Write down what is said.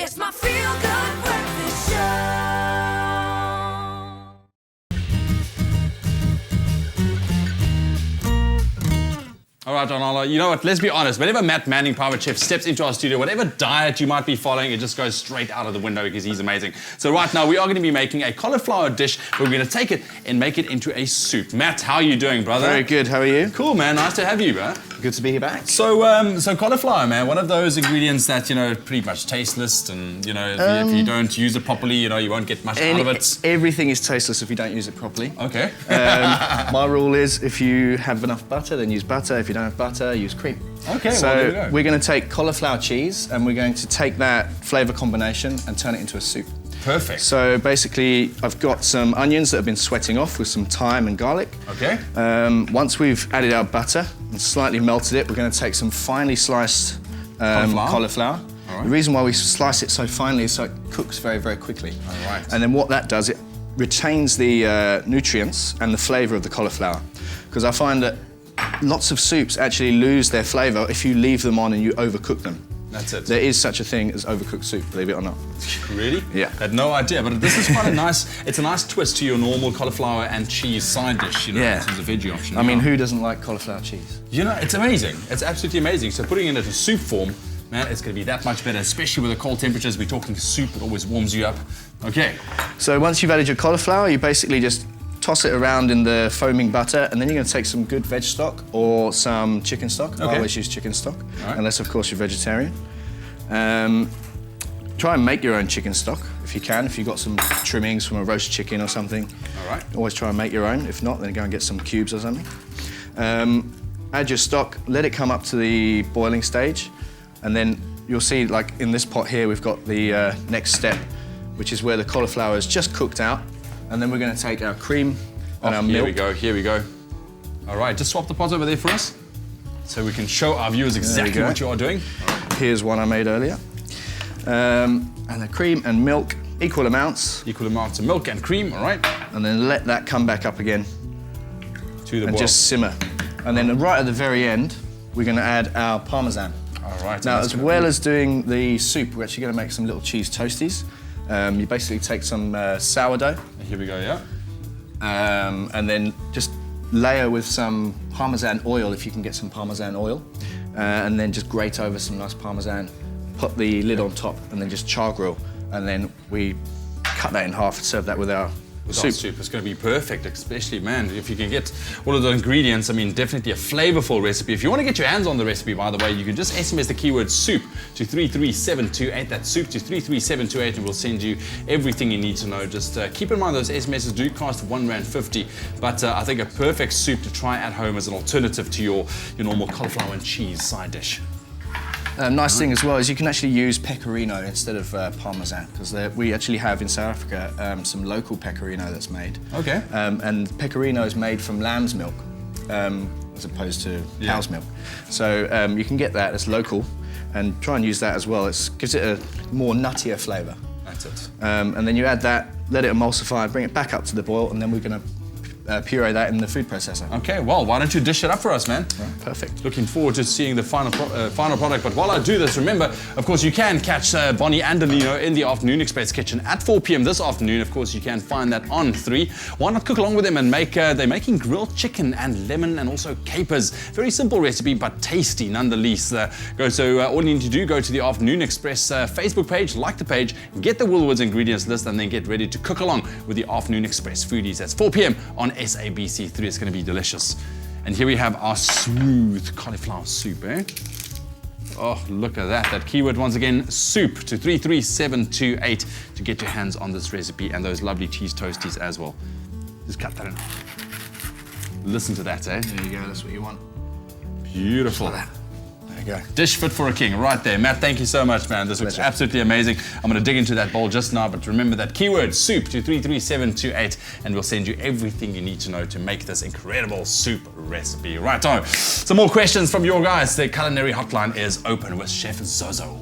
It's my feel-good breakfast show. All right, Donala, you know what? Let's be honest. Whenever Matt Manning, Private Chef, steps into our studio, whatever diet you might be following, it just goes straight out of the window because he's amazing. So right now, we are going to be making a cauliflower dish, but we're going to take it and make it into a soup. Matt, how are you doing, brother? Very good. How are you? Cool, man. Nice to have you, bro. Good to be here back. So cauliflower, man, one of those ingredients that, you know, pretty much tasteless, and, you know, if you don't use it properly, you know, you won't get much out of it. Everything is tasteless if you don't use it properly. Okay. My rule is if you have enough butter, then use butter. If you don't have butter, use cream. Okay, so well, there we go. We're going to take cauliflower cheese and we're going to take that flavour combination and turn it into a soup. Perfect. So basically, I've got some onions that have been sweating off with some thyme and garlic. Okay. Once we've added our butter and slightly melted it, we're going to take some finely sliced cauliflower. All right. The reason why we slice it so finely is so it cooks very, very quickly. All right. And then what that does, it retains the nutrients and the flavour of the cauliflower. Because I find that lots of soups actually lose their flavour if you leave them on and you overcook them. That's it. There is such a thing as overcooked soup, believe it or not. Really? Yeah. I had no idea, but this is quite a nice, it's a nice twist to your normal cauliflower and cheese side dish, you know, Yeah. in terms of veggie option. I mean, who doesn't like cauliflower cheese? You know, it's amazing. It's absolutely amazing. So putting it into soup form, man, it's going to be that much better, especially with the cold temperatures. We're talking soup, it always warms you up. Okay. So once you've added your cauliflower, you basically just toss it around in the foaming butter, and then you're going to take some good veg stock or some chicken stock. Okay. I always use chicken stock, Right. unless of course you're vegetarian. Try and make your own chicken stock if you can. If you've got some trimmings from a roast chicken or something, All right. always try and make your own. If not, then go and get some cubes or something. Add your stock, let it come up to the boiling stage, and then you'll see, like in this pot here, we've got the next step, which is where the cauliflower is just cooked out, and then we're going to take our cream and our milk. Here we go. All right, just swap the pot over there for us, so we can show our viewers exactly go. what you are doing. Here's one I made earlier. And the cream and milk, equal amounts, Equal amounts of milk and cream, all right, and then let that come back up again to the and boil. just simmer. And then right at the very end, we're going to add our parmesan. All right. Now, that's as gonna well be- as doing the soup, we're actually going to make some little cheese toasties. You basically take some sourdough, Here we go, yeah. and then just layer with some parmesan oil, if you can get some parmesan oil, and then just grate over some nice parmesan, put the lid on top, and then just char grill, and then we cut that in half and serve that with our soup. It's going to be perfect, especially, man, if you can get all of the ingredients. I mean, definitely a flavorful recipe. If you want to get your hands on the recipe, by the way, you can just SMS the keyword soup to 33728. That's soup to 33728, and we'll send you everything you need to know. Just keep in mind those SMSs do cost R1.50, but I think a perfect soup to try at home as an alternative to your normal cauliflower and cheese side dish. Nice thing as well is you can actually use pecorino instead of parmesan, because we actually have in South Africa some local pecorino that's made. Okay. And pecorino is made from lamb's milk as opposed to cow's milk. So you can get that, it's local, and try and use that as well. It gives it a more nuttier flavour. That's it. And then you add that, let it emulsify, bring it back up to the boil, and then we're going to puree that in the food processor. Okay, well, why don't you dish it up for us, man? Right, perfect. Looking forward to seeing the final product. But while I do this, remember, of course, you can catch Bonnie and Delino in the Afternoon Express kitchen at 4 p.m. this afternoon. Of course, you can find that on 3. Why not cook along with them and make, they're making grilled chicken and lemon and also capers. Very simple recipe, but tasty nonetheless. So all you need to do, go to the Afternoon Express Facebook page, like the page, get the Woolworths ingredients list, and then get ready to cook along with the Afternoon Express foodies. That's 4 p.m. on SABC3. It's going to be delicious. And here we have our smooth cauliflower soup, eh? Oh, look at that. That keyword once again, soup to 33728 to get your hands on this recipe and those lovely cheese toasties as well. Just cut that in. Listen to that, eh? There you go, that's what you want. Beautiful. There you go. Dish fit for a king, right there. Matt, thank you so much, man. This looks Pleasure. absolutely amazing. I'm going to dig into that bowl just now, but remember that keyword, soup, to 33728, and we'll send you everything you need to know to make this incredible soup recipe. Right on. Some more questions from your guys. The culinary hotline is open with Chef Zozo.